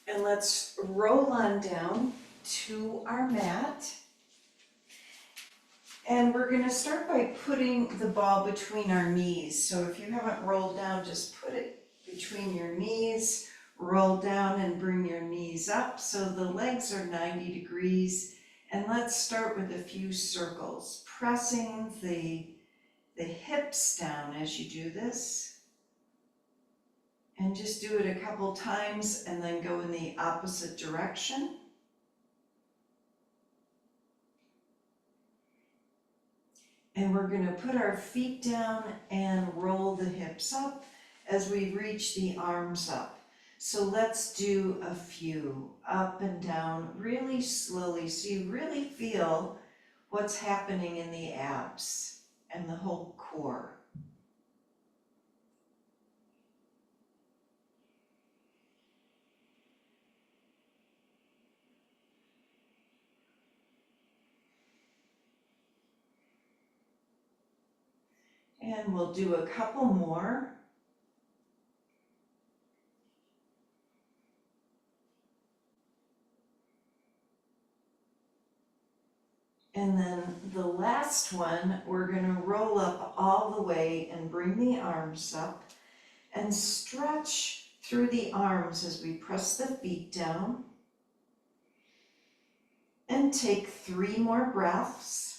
And let's roll on down to our mat. And we're gonna start by putting the ball between our knees. So if you haven't rolled down, just put it between your knees, roll down and bring your knees up so the legs are 90 degrees. And let's start with a few circles, pressing the hips down as you do this. And just do it a couple times and then go in the opposite direction. And we're going to put our feet down and roll the hips up as we reach the arms up. So let's do a few up and down really slowly so you really feel what's happening in the abs and the whole core. And we'll do a couple more. And then the last one, we're going to roll up all the way and bring the arms up and stretch through the arms as we press the feet down. And take 3 more breaths.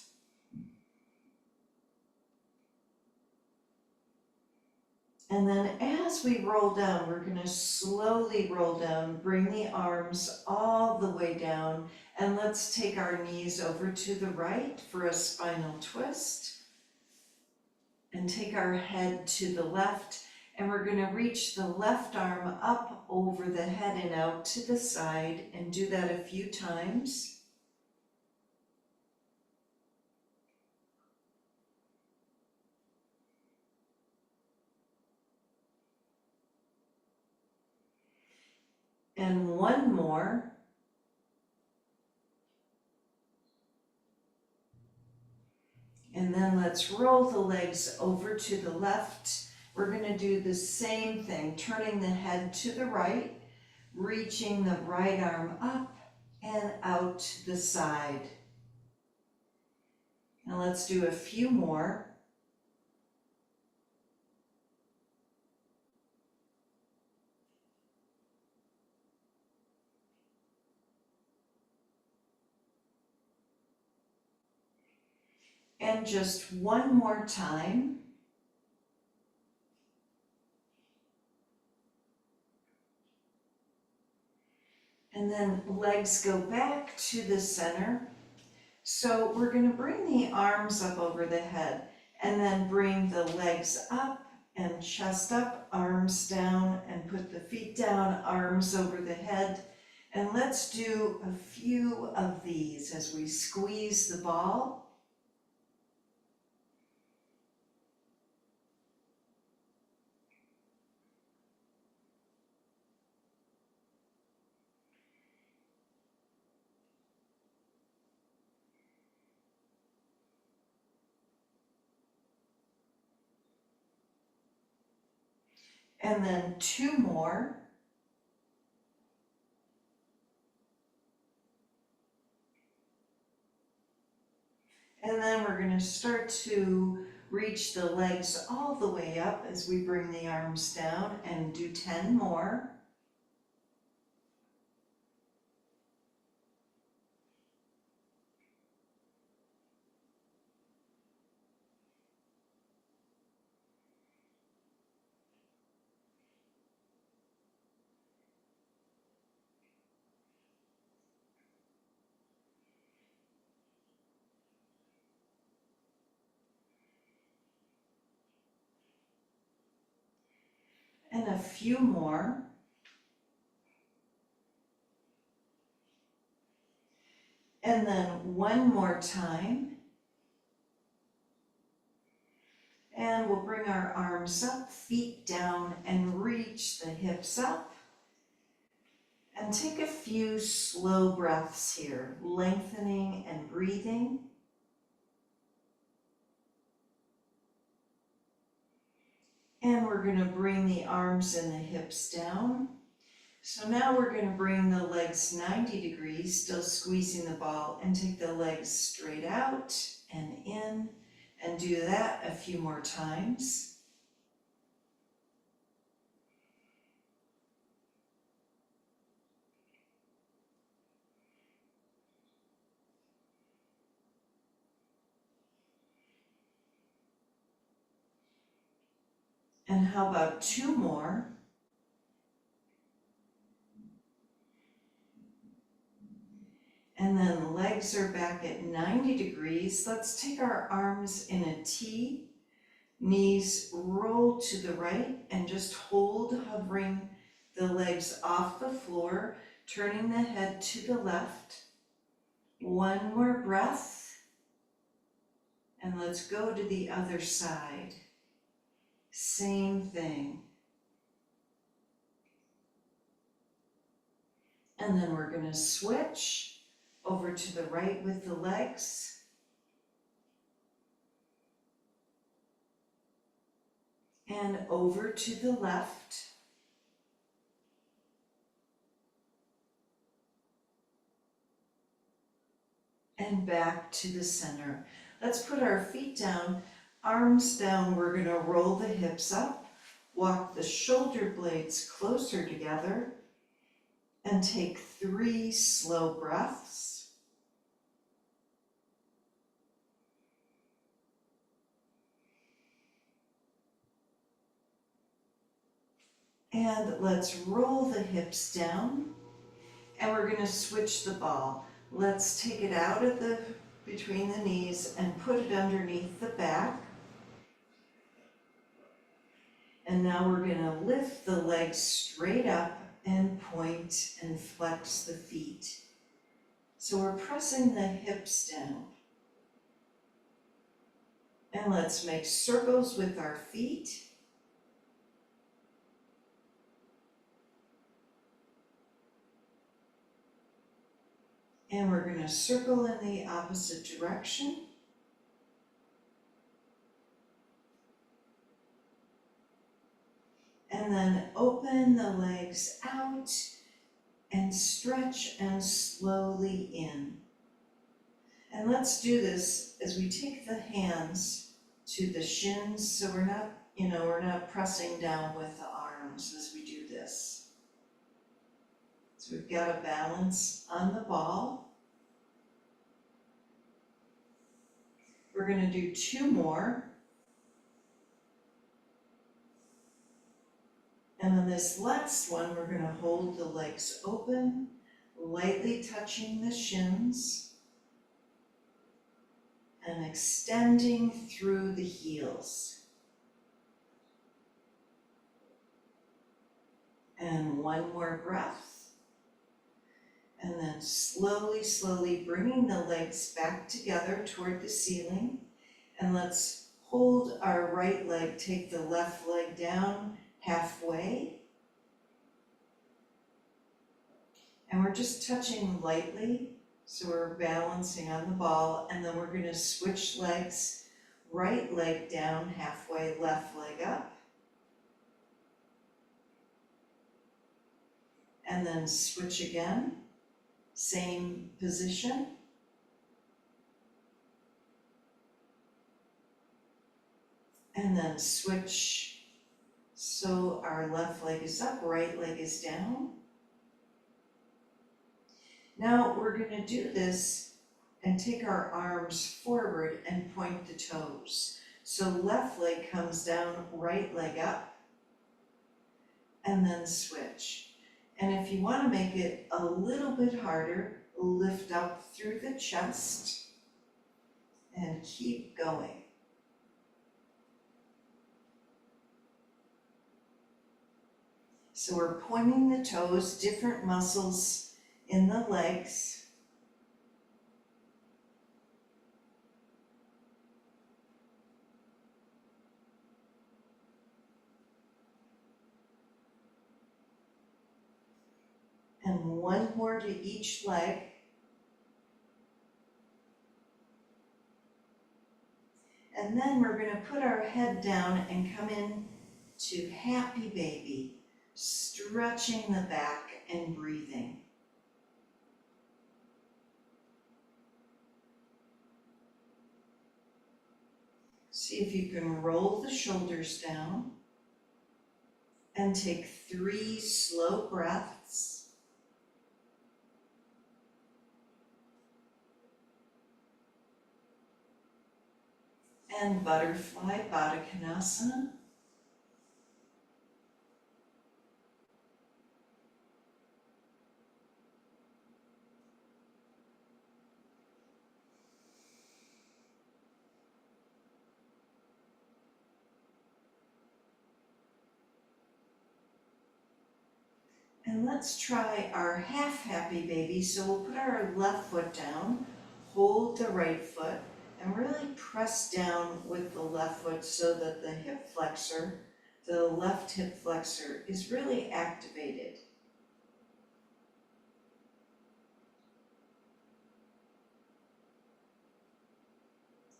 And then as we roll down, we're going to slowly roll down, bring the arms all the way down, and let's take our knees over to the right for a spinal twist. And take our head to the left, and we're going to reach the left arm up over the head and out to the side, and do that a few times. And one more. And then let's roll the legs over to the left. We're going to do the same thing, turning the head to the right, reaching the right arm up and out to the side. Now let's do a few more. And just one more time. And then legs go back to the center. So we're going to bring the arms up over the head and then bring the legs up and chest up, arms down, and put the feet down, arms over the head. And let's do a few of these as we squeeze the ball. And then 2 more. And then we're going to start to reach the legs all the way up as we bring the arms down and do 10 more. And a few more. And then one more time. And we'll bring our arms up, feet down, and reach the hips up. And take a few slow breaths here, lengthening and breathing. And we're going to bring the arms and the hips down. So now we're going to bring the legs 90 degrees, still squeezing the ball, and take the legs straight out and in, and do that a few more times. And how about 2 more? And then the legs are back at 90 degrees. Let's take our arms in a T, knees roll to the right, and just hold, hovering the legs off the floor, turning the head to the left. 1 more breath, and let's go to the other side. Same thing. And then we're going to switch over to the right with the legs. And over to the left. And back to the center. Let's put our feet down, arms down. We're going to roll the hips up, walk the shoulder blades closer together, and take 3 slow breaths. And let's roll the hips down, and we're going to switch the ball. Let's take it out of between the knees and put it underneath the back. And now we're going to lift the legs straight up and point and flex the feet. So we're pressing the hips down. And let's make circles with our feet. And we're going to circle in the opposite direction. And then open the legs out and stretch and slowly in. And let's do this as we take the hands to the shins, so we're not pressing down with the arms as we do this. So we've got a balance on the ball. We're going to do 2 more. And then this last one, we're going to hold the legs open, lightly touching the shins, and extending through the heels. And 1 more breath. And then slowly, slowly bringing the legs back together toward the ceiling. And let's hold our right leg, take the left leg down halfway. And we're just touching lightly, so we're balancing on the ball. And then we're going to switch legs, right leg down halfway, left leg up. And then switch again, same position. And then switch, so our left leg is up, right leg is down. Now we're going to do this and take our arms forward and point the toes. So left leg comes down, right leg up, and then switch. And if you want to make it a little bit harder, lift up through the chest and keep going. So we're pointing the toes, different muscles in the legs. And 1 more to each leg. And then we're going to put our head down and come in to happy baby. stretching the back and breathing. See if you can roll the shoulders down and take 3 slow breaths. And butterfly Baddha Konasana. And let's try our half happy baby. So we'll put our left foot down, hold the right foot, and really press down with the left foot so that the hip flexor, the left hip flexor, is really activated.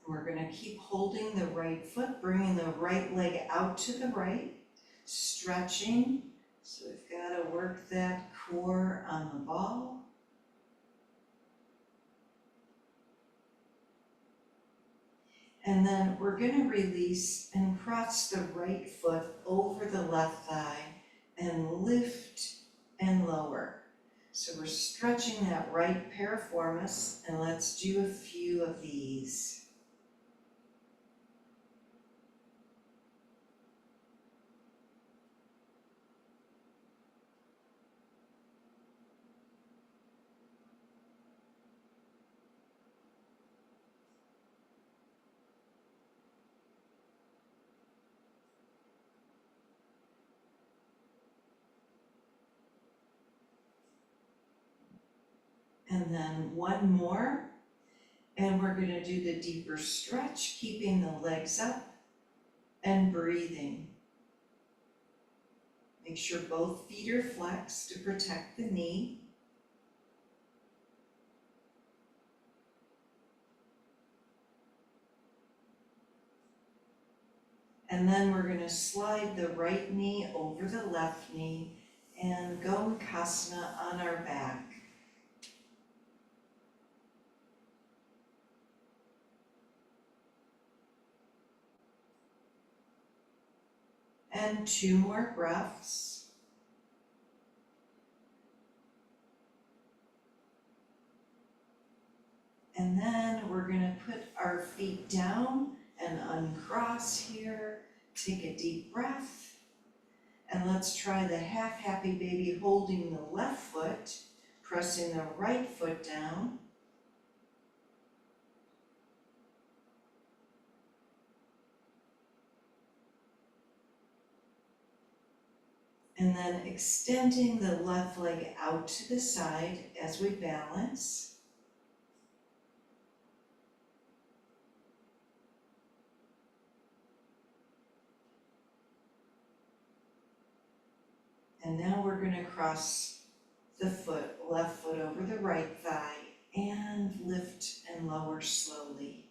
We're going to keep holding the right foot, bringing the right leg out to the right, stretching. So we've got to work that core on the ball. And then we're going to release and cross the right foot over the left thigh and lift and lower. So we're stretching that right piriformis, and let's do a few of these. And then one more, and we're going to do the deeper stretch, keeping the legs up and breathing. Make sure both feet are flexed to protect the knee. And then we're going to slide the right knee over the left knee and Gomukhasana on our back. And 2 more breaths. And then we're going to put our feet down and uncross here. Take a deep breath. And let's try the half happy baby, holding the left foot, pressing the right foot down. And then extending the left leg out to the side as we balance. And now we're going to cross the foot, left foot over the right thigh, and lift and lower slowly.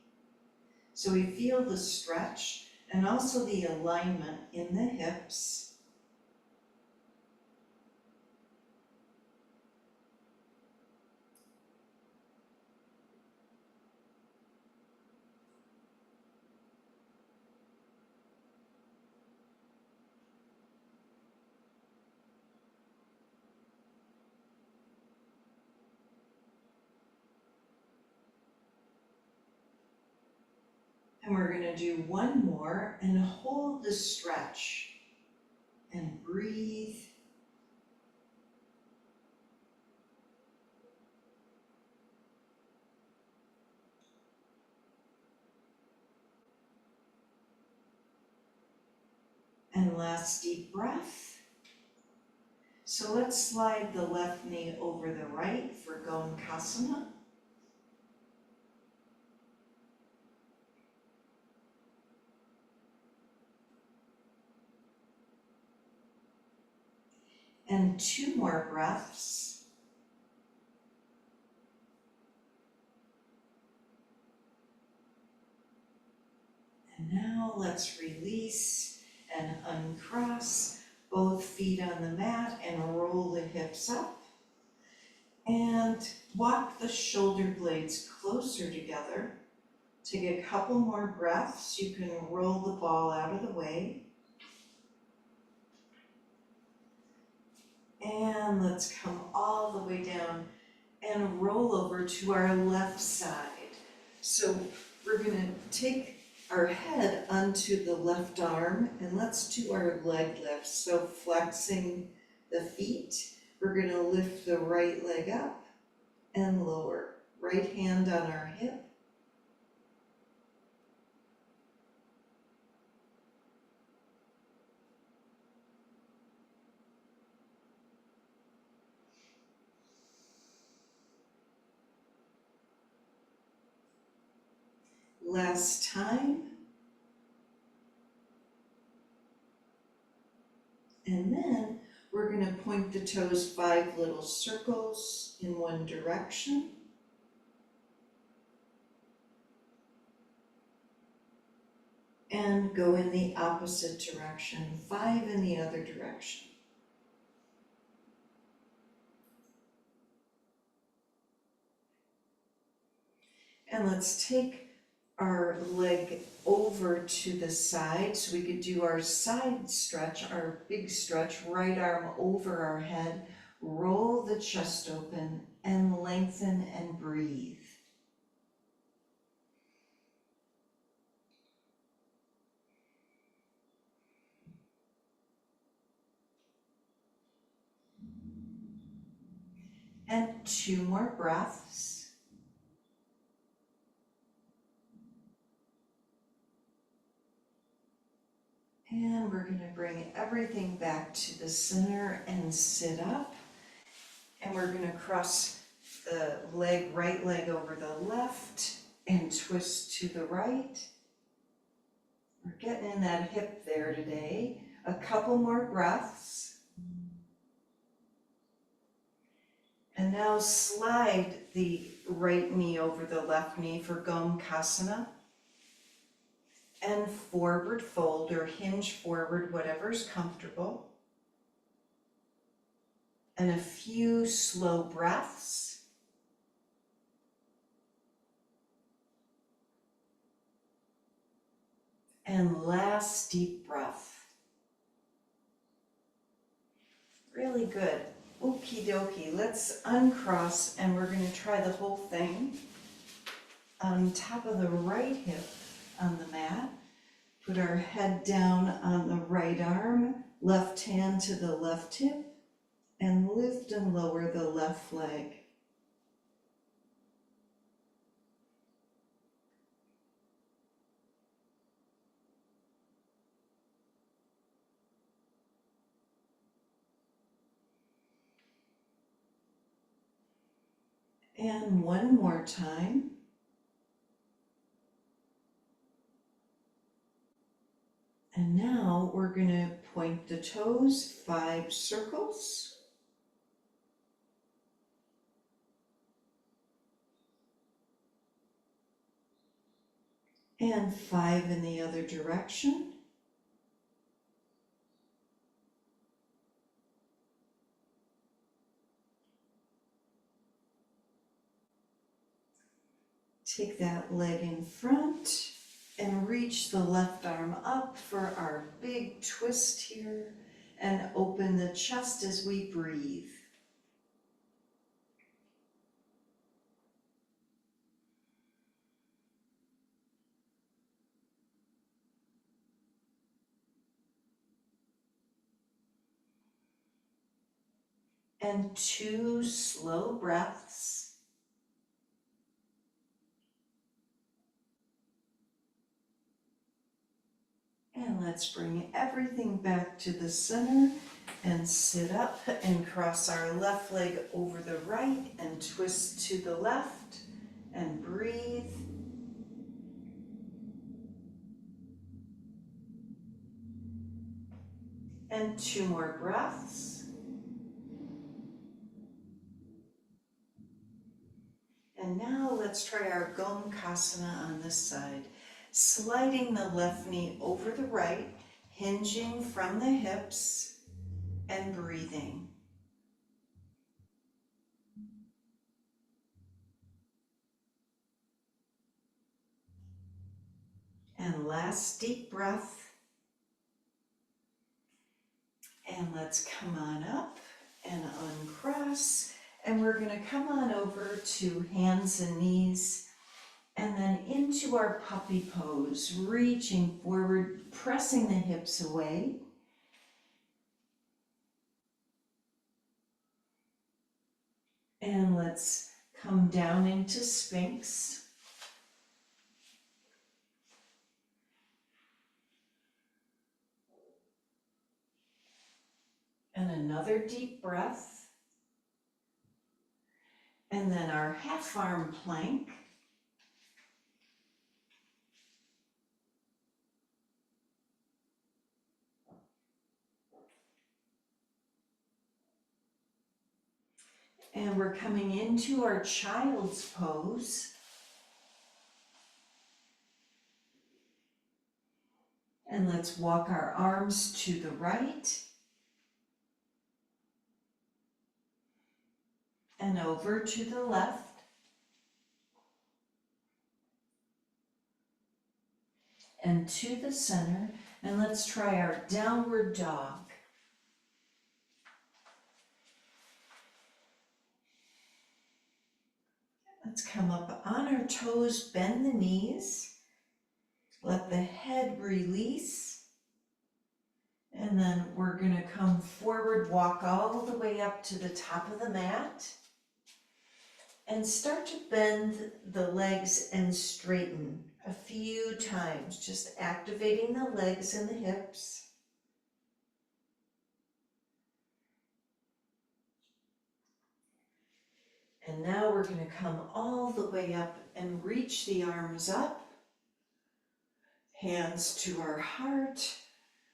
So we feel the stretch and also the alignment in the hips. And we're going to do one more and hold the stretch and breathe. And last deep breath. So let's slide the left knee over the right for Gomukhasana. And 2 more breaths. And now let's release and uncross, both feet on the hips up. And walk the shoulder blades closer together. Take a couple more breaths. You can roll the ball out of the way. And let's come all the way down and roll over to our left side. So we're gonna take our head onto the left arm and let's do our leg lifts. So flexing the feet, we're gonna lift the right leg up and lower. Right hand on our hip. Last time. And then we're going to point the toes 5 little circles in one direction. And go in the opposite direction, 5 in the other direction. And let's take our leg over to the side so we could do our side stretch, our big stretch, right arm over our head, roll the chest open and lengthen and breathe. And 2 more breaths. And we're going to bring everything back to the center and sit up. And we're going to cross the right leg over the left and twist to the right. We're getting in that hip there today. A couple more breaths. And now slide the right knee over the left knee for Gomukhasana. And forward fold or hinge forward, whatever's comfortable. And a few slow breaths. And last deep breath. Really good. Okie dokie. Let's uncross and we're going to try the whole thing on top of the right hip on the mat. Put our head down on the right arm, left hand to the left hip, and lift and lower the left leg. And one more time. And now we're going to point the toes 5 circles. And 5 in the other direction. Take that leg in front and reach the left arm up for our big twist here and open the chest as we breathe. And 2 slow breaths. And let's bring everything back to the center and sit up and cross our left leg over the right and twist to the left and breathe. And 2 more breaths. And now let's try our Gomukhasana on this side. Sliding the left knee over the right, hinging from the hips and breathing. And last deep breath. And let's come on up and uncross. And we're going to come on over to hands and knees. And then into our puppy pose, reaching forward, pressing the hips away. And let's come down into sphinx. And another deep breath. And then our half arm plank. And we're coming into our child's pose. And let's walk our arms to the right and over to the left. And to the center. And let's try our downward dog. Let's come up on our toes, bend the knees. Let the head release. And then we're going to come forward, walk all the way up to the top of the mat. And start to bend the legs and straighten a few times, just activating the legs and the hips. And now we're going to come all the way up and reach the arms up. Hands to our heart.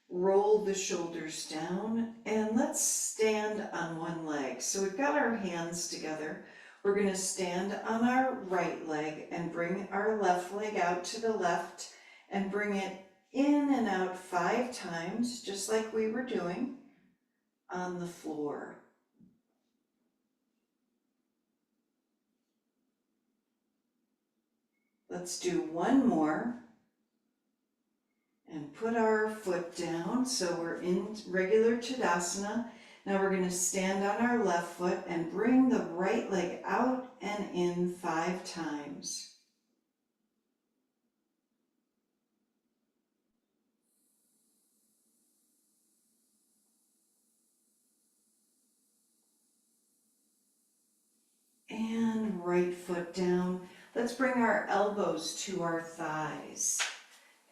Roll the shoulders down. And let's stand on one leg. So we've got our hands together. We're going to stand on our right leg and bring our left leg out to the left and bring it in and out 5 times, just like we were doing on the floor. Let's do one more and put our foot down so we're in regular Tadasana. Now we're going to stand on our left foot and bring the right leg out and in 5 times. And right foot down. Let's bring our elbows to our thighs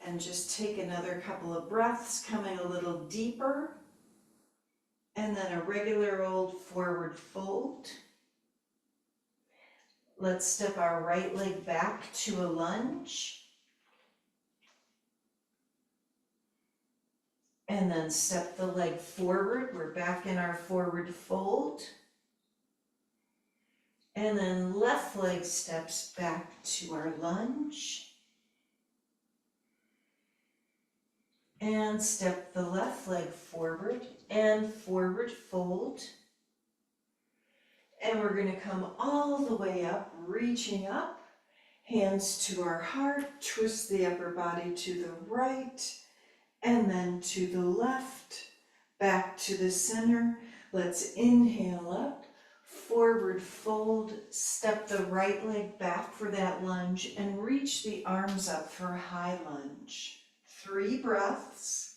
and just take another couple of breaths, coming a little deeper. And then a regular old forward fold. Let's step our right leg back to a lunge. And then step the leg forward. We're back in our forward fold. And then left leg steps back to our lunge. And step the left leg forward and forward fold. And we're going to come all the way up, reaching up. Hands to our heart, twist the upper body to the right and then to the left, back to the center. Let's inhale up, forward fold, step the right leg back for that lunge and reach the arms up for a high lunge. 3 breaths.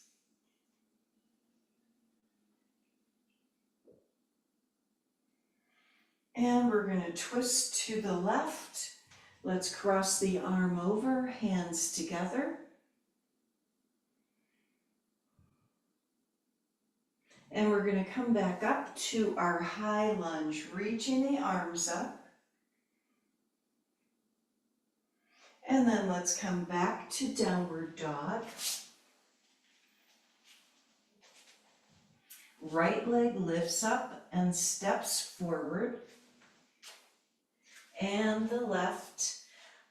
And we're going to twist to the left. Let's cross the arm over, hands together. And we're going to come back up to our high lunge, reaching the arms up. And then let's come back to downward dog. Right leg lifts up and steps forward. And the left.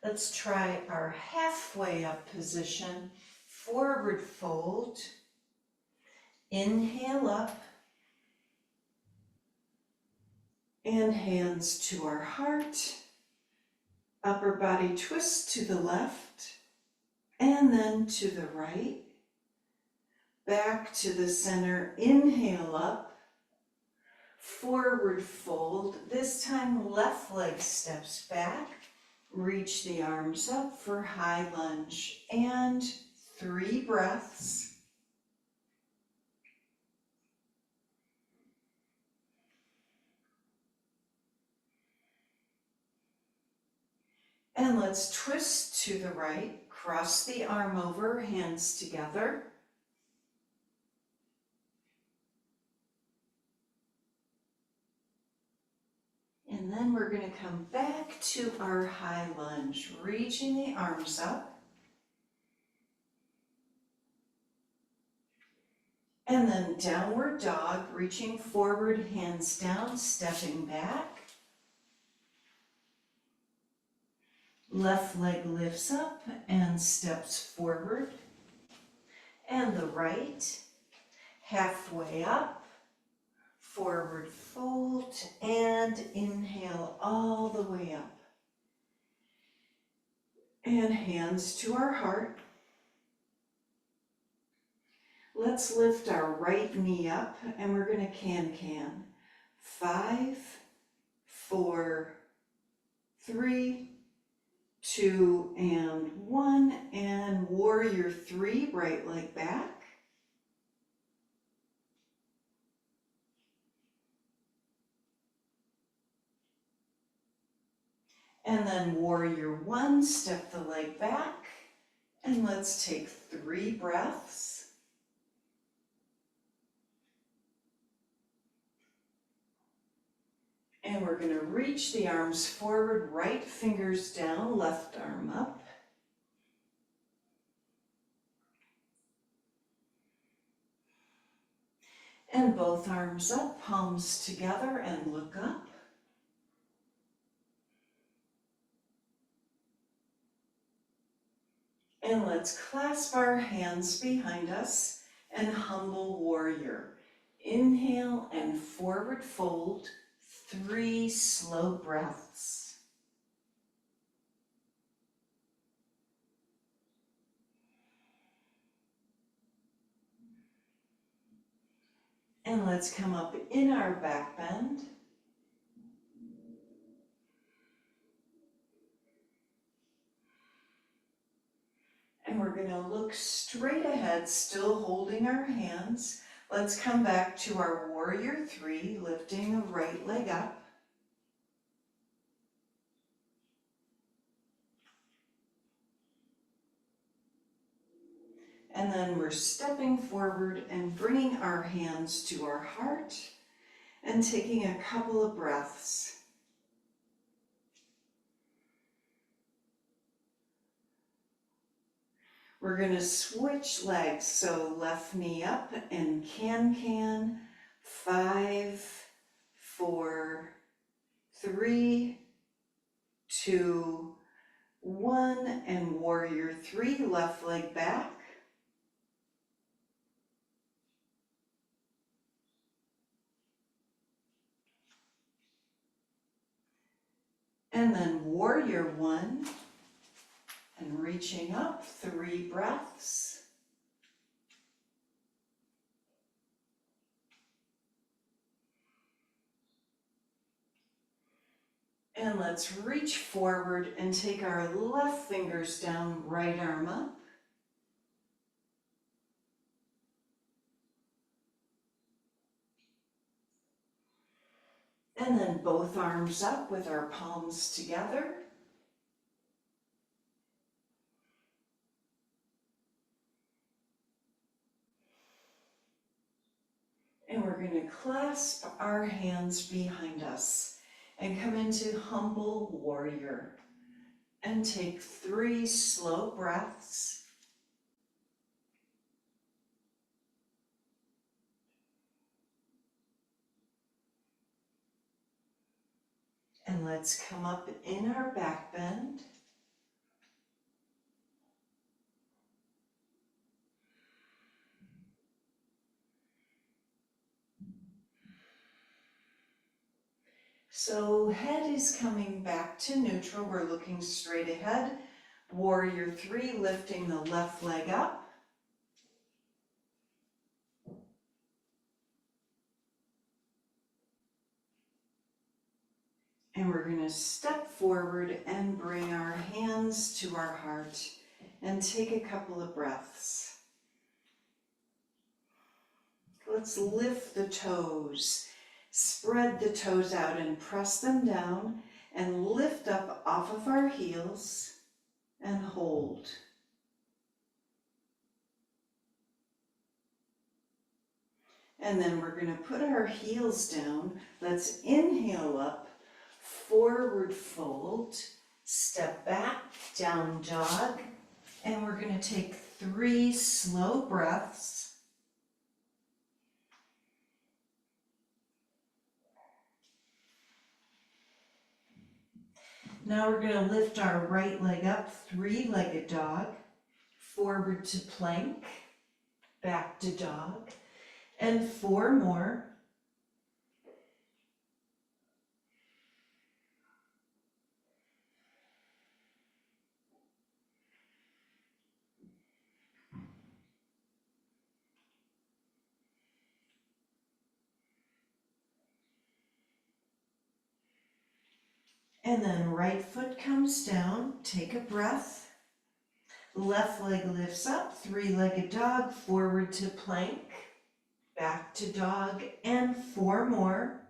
Let's try our halfway up position. Forward fold. Inhale up. And hands to our heart. Upper body twist to the left. and then to the right, back to the center, inhale up, forward fold. This time left leg steps back, reach the arms up for high lunge, and 3 breaths. And let's twist to the right, cross the arm over, hands together. And then we're going to come back to our high lunge, reaching the arms up. And then downward dog, reaching forward, hands down, stepping back. Left leg lifts up and steps forward. And the right, halfway up, forward fold, and inhale all the way up. And hands to our heart. Let's lift our right knee up and we're going to can. 5, 4, 3, 2, and 1, and warrior 3, right leg back. And then warrior 1, step the leg back, and let's take 3 breaths. And we're going to reach the arms forward, right fingers down, left arm up. And both arms up, palms together, and look up. And let's clasp our hands behind us and humble warrior. Inhale and forward fold, 3 slow breaths. And let's come up in our back bend. And we're going to look straight ahead, still holding our hands. Let's come back to our warrior 3, lifting the right leg up. And then we're stepping forward and bringing our hands to our heart and taking a couple of breaths. We're going to switch legs, so left knee up and can. 5, 4, 3, 2, 1, and warrior 3, left leg back. And then warrior 1, and reaching up, 3 breaths. And let's reach forward and take our left fingers down, right arm up. And then both arms up with our palms together. And we're going to clasp our hands behind us and come into humble warrior. And take 3 slow breaths. And let's come up in our back bend. So head is coming back to neutral. We're looking straight ahead. Warrior 3, lifting the left leg up. And we're going to step forward and bring our hands to our heart and take a couple of breaths. Let's lift the toes, spread the toes out and press them down and lift up off of our heels and hold. And then we're going to put our heels down. Let's inhale up, forward fold, step back, down dog, and we're going to take 3 slow breaths. Now we're going to lift our right leg up, 3-legged dog, forward to plank, back to dog, and 4 more. And then right foot comes down, take a breath. Left leg lifts up, 3-legged dog, forward to plank, back to dog, and 4 more.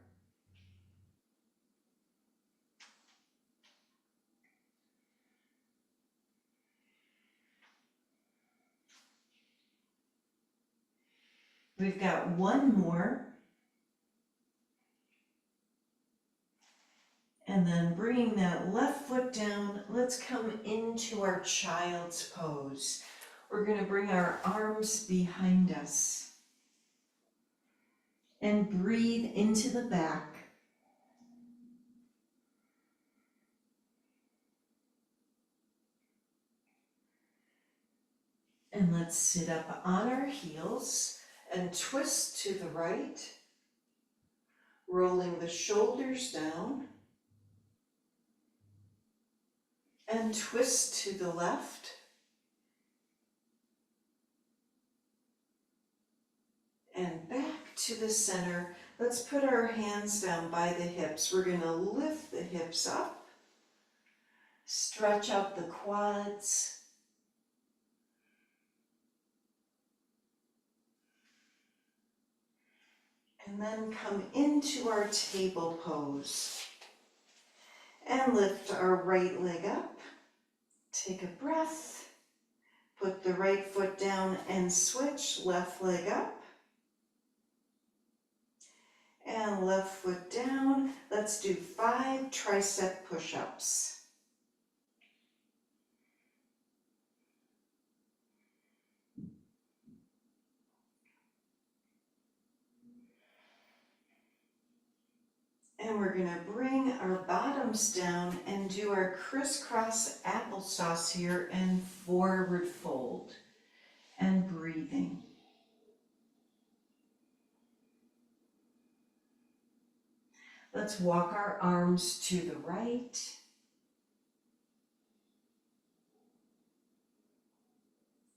We've got 1 more. And then bringing that left foot down, let's come into our child's pose. We're going to bring our arms behind us and breathe into the back. And let's sit up on our heels and twist to the right, rolling the shoulders down, and twist to the left. And back to the center. Let's put our hands down by the hips. We're going to lift the hips up, stretch out the quads, and then come into our table pose. And lift our right leg up, take a breath, put the right foot down and switch, left leg up, and left foot down. Let's do 5 tricep push-ups. And we're going to bring our bottoms down and do our crisscross applesauce here and forward fold and breathing. Let's walk our arms to the right.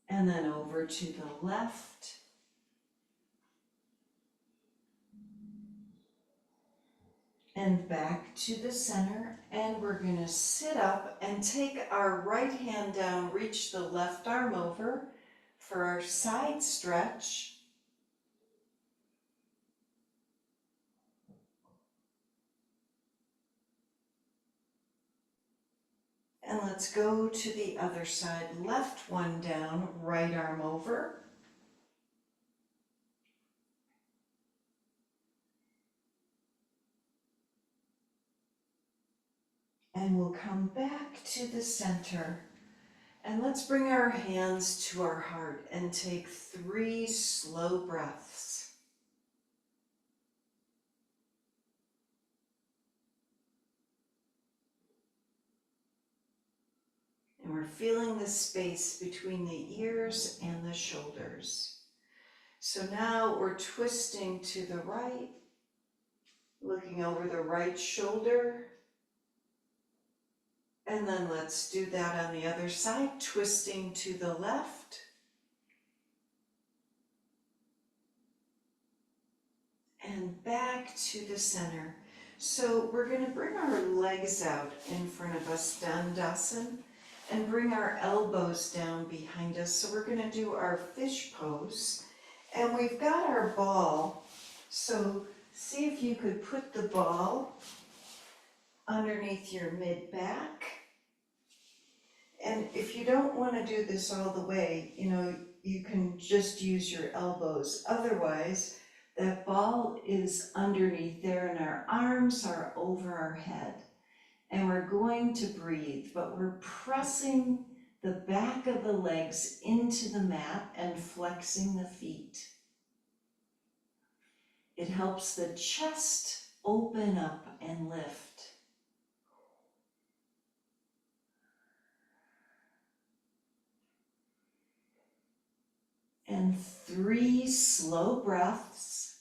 And then over to the left. And back to the center. And we're going to sit up and take our right hand down, reach the left arm over for our side stretch. And let's go to the other side. Left one down, right arm over. And we'll come back to the center. And let's bring our hands to our heart and take 3 slow breaths. And we're feeling the space between the ears and the shoulders. So now we're twisting to the right, looking over the right shoulder, And then let's do that on the other side, twisting to the left. And back to the center. So we're going to bring our legs out in front of us, Dandasana, and bring our elbows down behind us. So we're going to do our fish pose. And we've got our ball. So see if you could put the ball underneath your mid-back. And if you don't want to do this all the way, you can just use your elbows. Otherwise, that ball is underneath there and our arms are over our head. And we're going to breathe, but we're pressing the back of the legs into the mat and flexing the feet. It helps the chest open up and lift. And 3 slow breaths.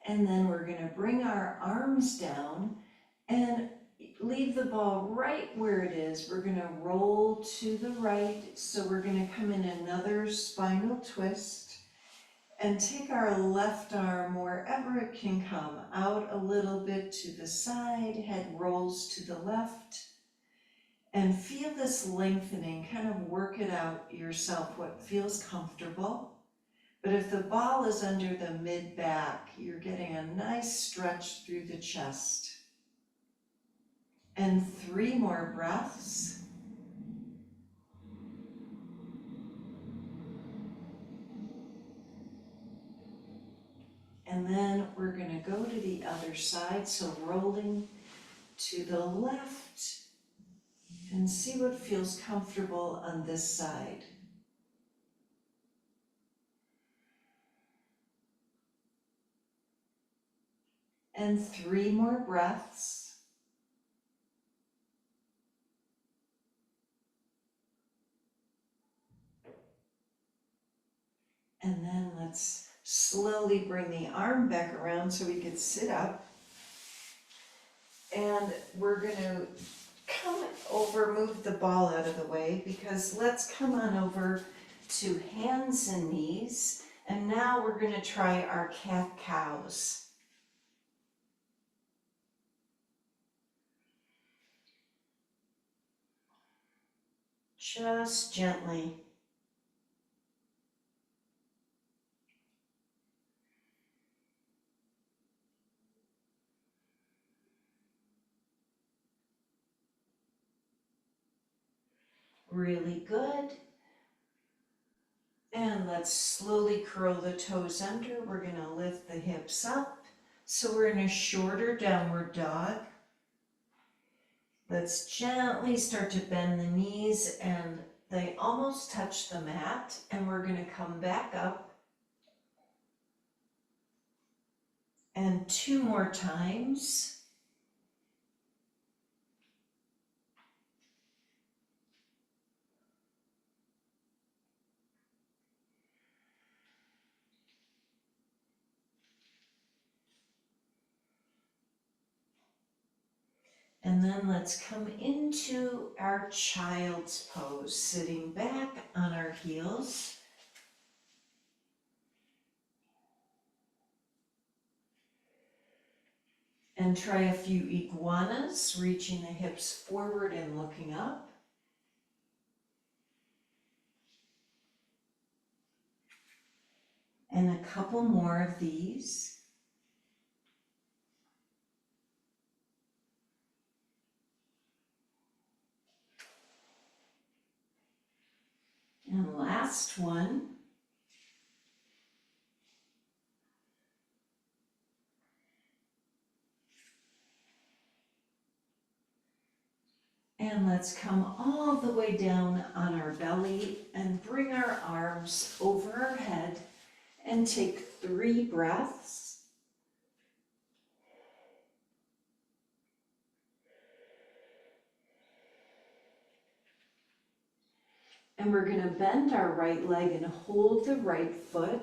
And then we're going to bring our arms down and leave the ball right where it is. We're going to roll to the right. So we're going to come in another spinal twist and take our left arm wherever it can come out a little bit to the side, head rolls to the left, and feel this lengthening. Kind of work it out yourself, what feels comfortable. But if the ball is under the mid-back, you're getting a nice stretch through the chest. And 3 more breaths. And then we're going to go to the other side, so rolling to the left and see what feels comfortable on this side. And 3 more breaths. And then let's slowly bring the arm back around so we could sit up. And we're going to come over, move the ball out of the way, because let's come on over to hands and knees. And now we're going to try our cat-cows. Just gently. Really good. And let's slowly curl the toes under. We're going to lift the hips up. So we're in a shorter downward dog. Let's gently start to bend the knees and they almost touch the mat. And we're going to come back up. And 2 more times. And then let's come into our child's pose, sitting back on our heels. And try a few iguanas, reaching the hips forward and looking up. And a couple more of these. And last one. And let's come all the way down on our belly and bring our arms over our head and take 3 breaths. And we're going to bend our right leg and hold the right foot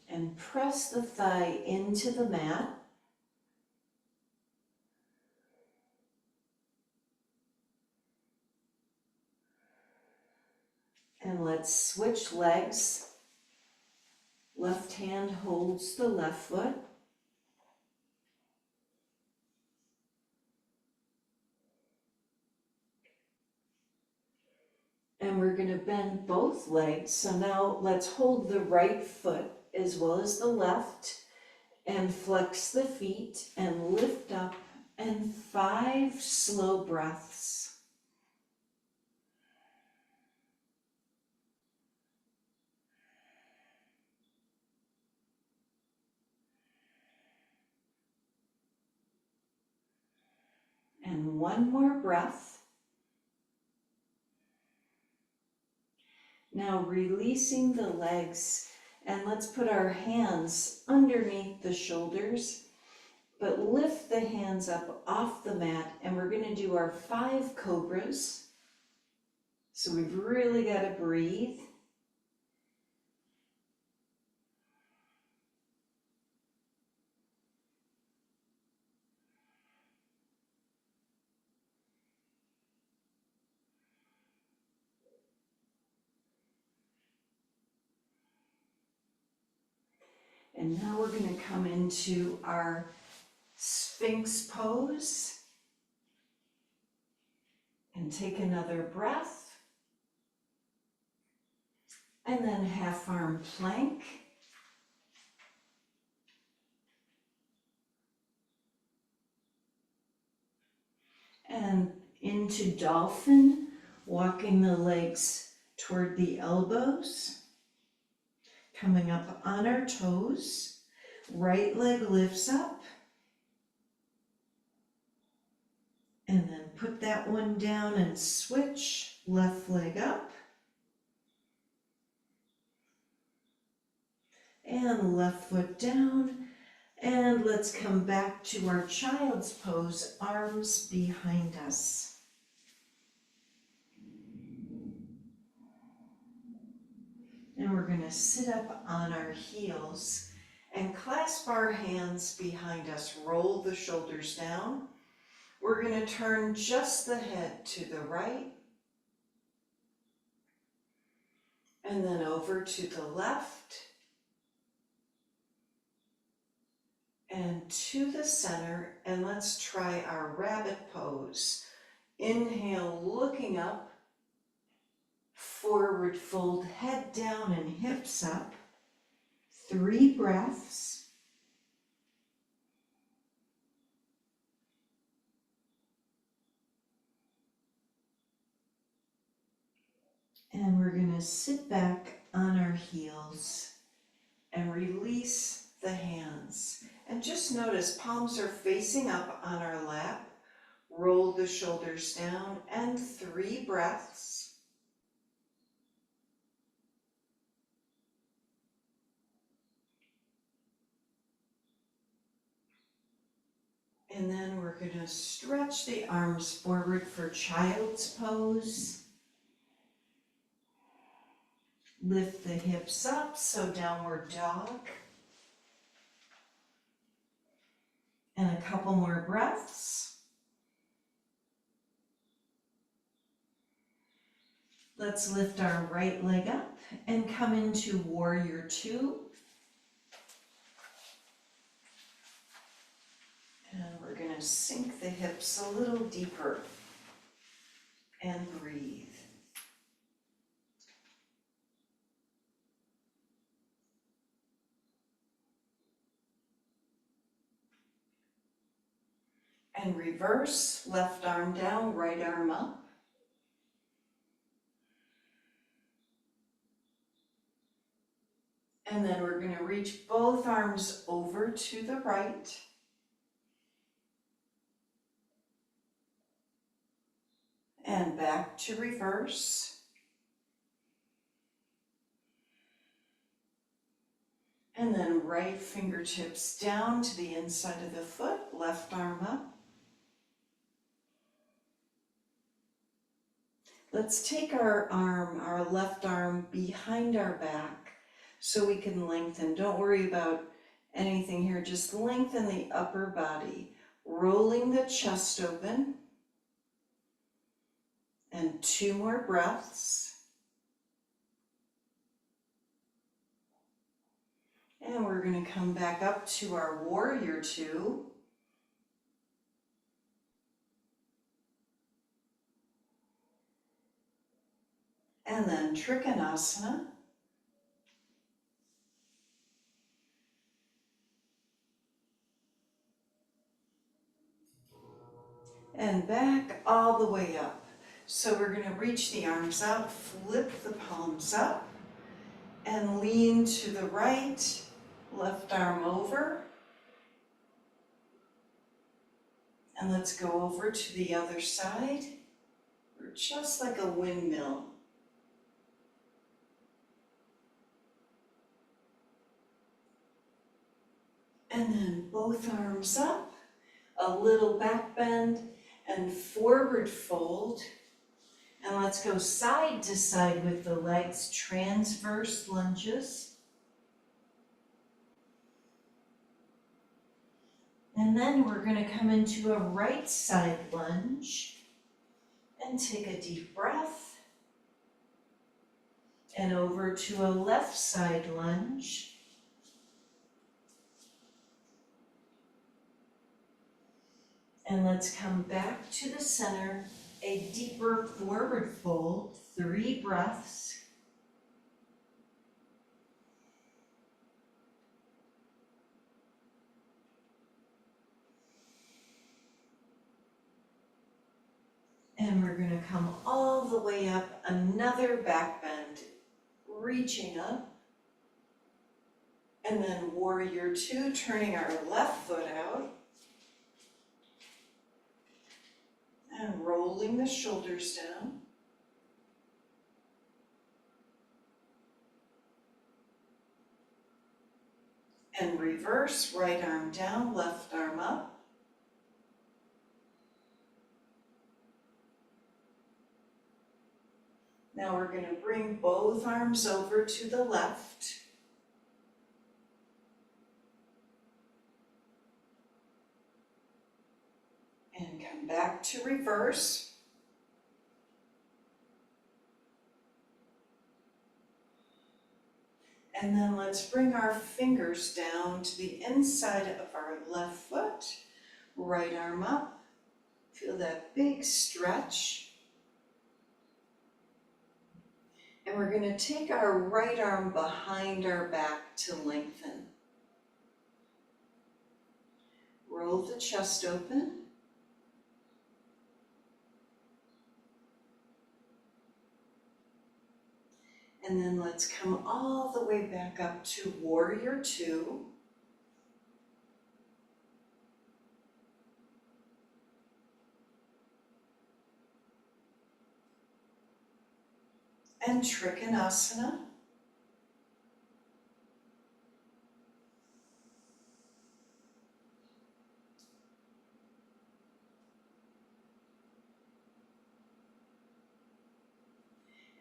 and press the thigh into the mat. And let's switch legs. Left hand holds the left foot. And we're going to bend both legs. So now let's hold the right foot as well as the left and flex the feet and lift up, and 5 slow breaths. And 1 more breath. Now releasing the legs, and let's put our hands underneath the shoulders, but lift the hands up off the mat, and we're going to do our 5 cobras. So we've really got to breathe. And now we're going to come into our sphinx pose and take another breath. And then half arm plank. And into dolphin, walking the legs toward the elbows. Coming up on our toes, right leg lifts up, and then put that one down and switch, left leg up, and left foot down, and let's come back to our child's pose, arms behind us. And we're going to sit up on our heels and clasp our hands behind us. Roll the shoulders down. We're going to turn just the head to the right. And then over to the left. And to the center. And let's try our rabbit pose. Inhale, looking up. Forward fold, head down and hips up. 3 breaths. And we're going to sit back on our heels and release the hands. And just notice palms are facing up on our lap. Roll the shoulders down and 3 breaths. And then we're going to stretch the arms forward for child's pose. Lift the hips up, so downward dog. And a couple more breaths. Let's lift our right leg up and come into warrior 2. And we're going to sink the hips a little deeper and breathe. And reverse, left arm down, right arm up. And then we're going to reach both arms over to the right. And back to reverse. And then right fingertips down to the inside of the foot, left arm up. Let's take our left arm behind our back so we can lengthen. Don't worry about anything here, just lengthen the upper body, rolling the chest open. And 2 more breaths. And we're going to come back up to our warrior 2. And then Trikonasana. And back all the way up. So we're going to reach the arms out, flip the palms up, and lean to the right, left arm over. And let's go over to the other side. We're just like a windmill. And then both arms up, a little back bend, and forward fold. And let's go side to side with the legs, transverse lunges. And then we're going to come into a right side lunge and take a deep breath. And over to a left side lunge. And let's come back to the center, a deeper forward fold, 3 breaths. And we're going to come all the way up, another back bend, reaching up. And then warrior 2, turning our left foot out. And rolling the shoulders down. And reverse, right arm down, left arm up. Now we're going to bring both arms over to the left. And come back to reverse. And then let's bring our fingers down to the inside of our left foot. Right arm up. Feel that big stretch. And we're going to take our right arm behind our back to lengthen. Roll the chest open. And then let's come all the way back up to warrior 2. And Trikonasana.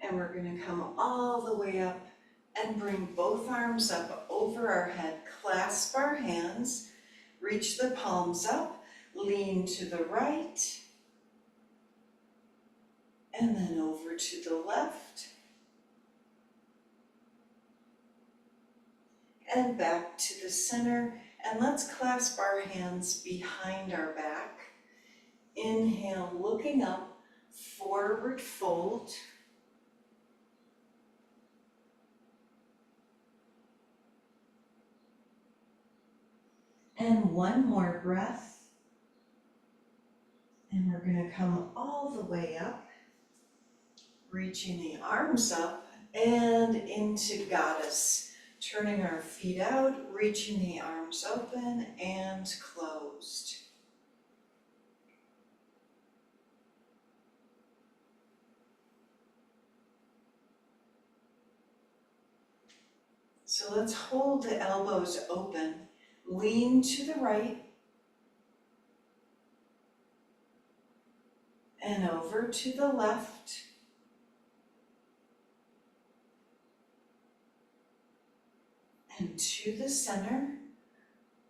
And we're going to come all the way up and bring both arms up over our head. Clasp our hands, reach the palms up, lean to the right, and then over to the left. And back to the center. And let's clasp our hands behind our back. Inhale, looking up, forward fold. And 1 more breath. And we're going to come all the way up, reaching the arms up and into goddess. Turning our feet out, reaching the arms open and closed. So let's hold the elbows open, lean to the right, and over to the left. and to the center.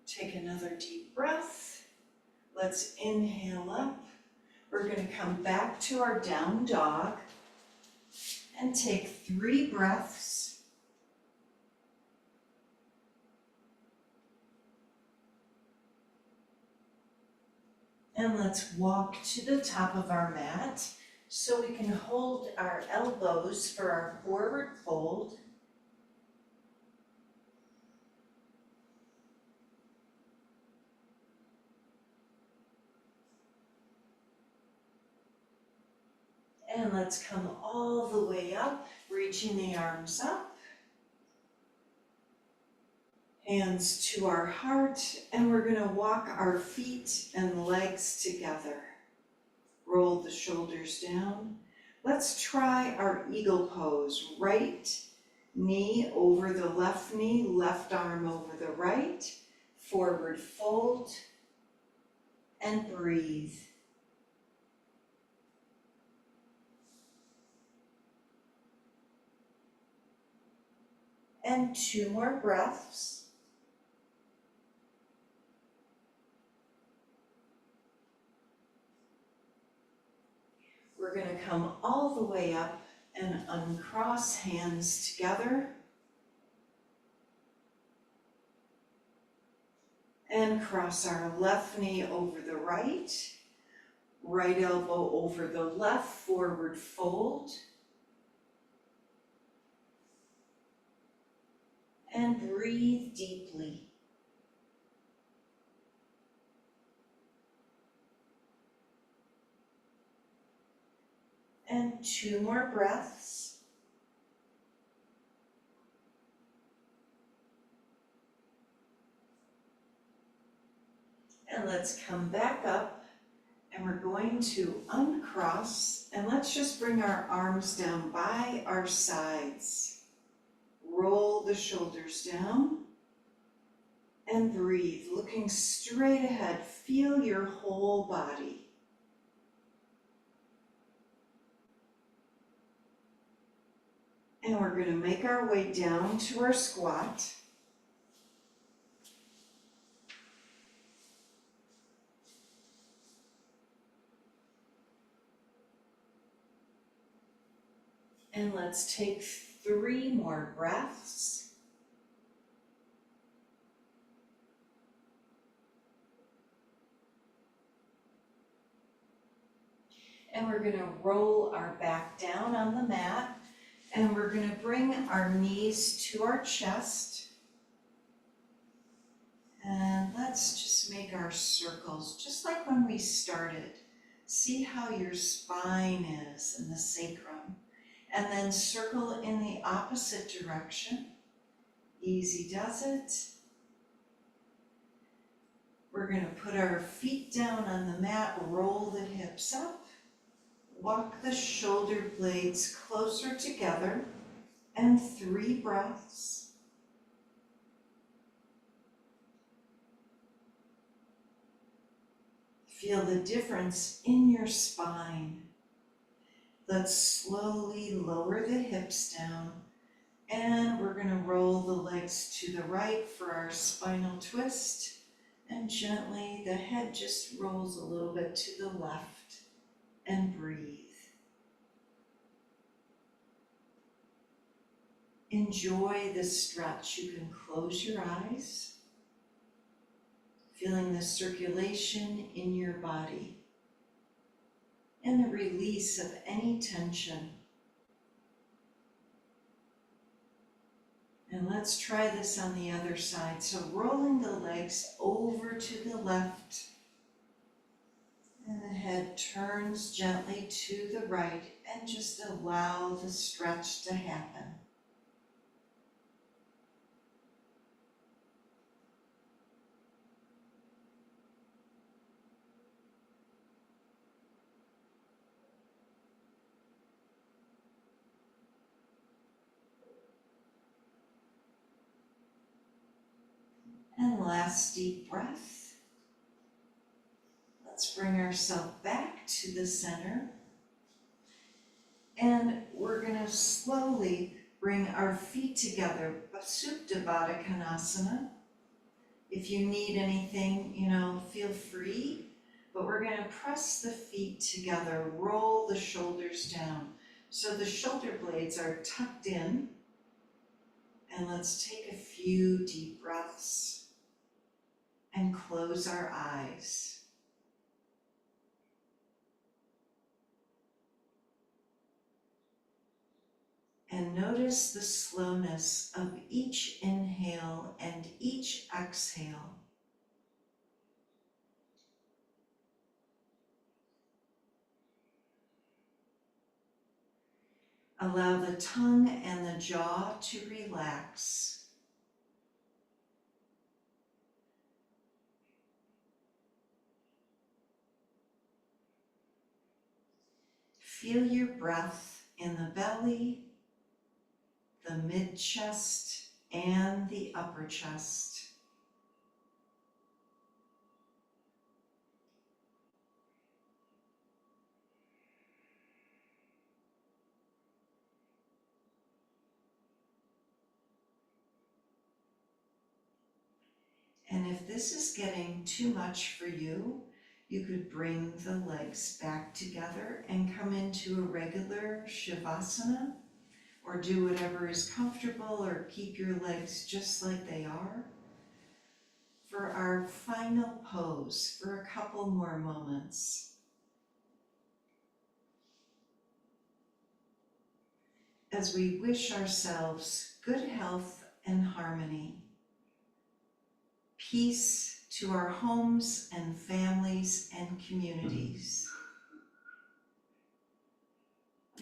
Take another deep breath. Let's inhale up. We're going to come back to our down dog and take 3 breaths. And let's walk to the top of our mat so we can hold our elbows for our forward fold. And let's come all the way up, reaching the arms up. Hands to our heart, and we're going to walk our feet and legs together. Roll the shoulders down. Let's try our eagle pose. Right knee over the left knee, left arm over the right. Forward fold, and breathe. And 2 more breaths. We're going to come all the way up and uncross hands together. And cross our left knee over the right. Right elbow over the left, forward fold. And breathe deeply. And 2 more breaths. And let's come back up, and we're going to uncross, and let's just bring our arms down by our sides. Roll the shoulders down and breathe, looking straight ahead. Feel your whole body. And we're going to make our way down to our squat. And let's take 3 more breaths. And we're going to roll our back down on the mat. And we're going to bring our knees to our chest. And let's just make our circles, just like when we started. See how your spine is in the sacrum. And then circle in the opposite direction. Easy does it. We're going to put our feet down on the mat, roll the hips up. Walk the shoulder blades closer together, and 3 breaths. Feel the difference in your spine. Let's slowly lower the hips down, and we're going to roll the legs to the right for our spinal twist, and gently the head just rolls a little bit to the left. And breathe. Enjoy the stretch. You can close your eyes, feeling the circulation in your body and the release of any tension. And let's try this on the other side. So rolling the legs over to the left. And the head turns gently to the right, and just allow the stretch to happen. And last deep breath. Let's bring ourselves back to the center. And we're going to slowly Bring our feet together, Supta Baddha Konasana. If you need anything, feel free. But we're going to press the feet together, roll the shoulders down. So the shoulder blades are tucked in. And let's take a few deep breaths and close our eyes. And notice the slowness of each inhale and each exhale. Allow the tongue and the jaw to relax. Feel your breath in the belly, the mid-chest, and the upper chest. And if this is getting too much for you, you could bring the legs back together and come into a regular Shavasana, or do whatever is comfortable, or keep your legs just like they are. For our final pose, for a couple more moments. As we wish ourselves good health and harmony, peace to our homes and families and communities,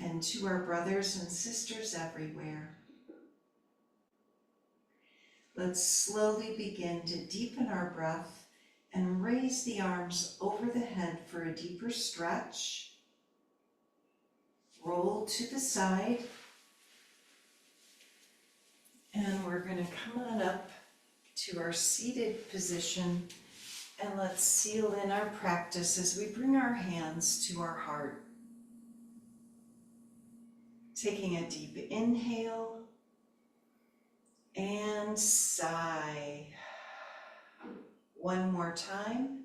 and to our brothers and sisters everywhere. Let's slowly begin to deepen our breath and raise the arms over the head for a deeper stretch. Roll to the side. And we're going to come on up to our seated position, and let's seal in our practice as we bring our hands to our heart. Taking a deep inhale and sigh. One more time.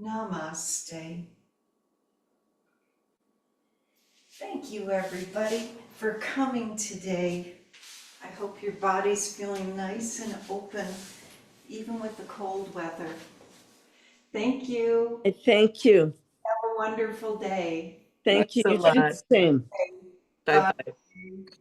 Namaste. Thank you, everybody, for coming today. I hope your body's feeling nice and open, even with the cold weather. Thank you. Thank you. Have a wonderful day. Thank you. Thanks a You do the lot. same. Bye-bye. Bye.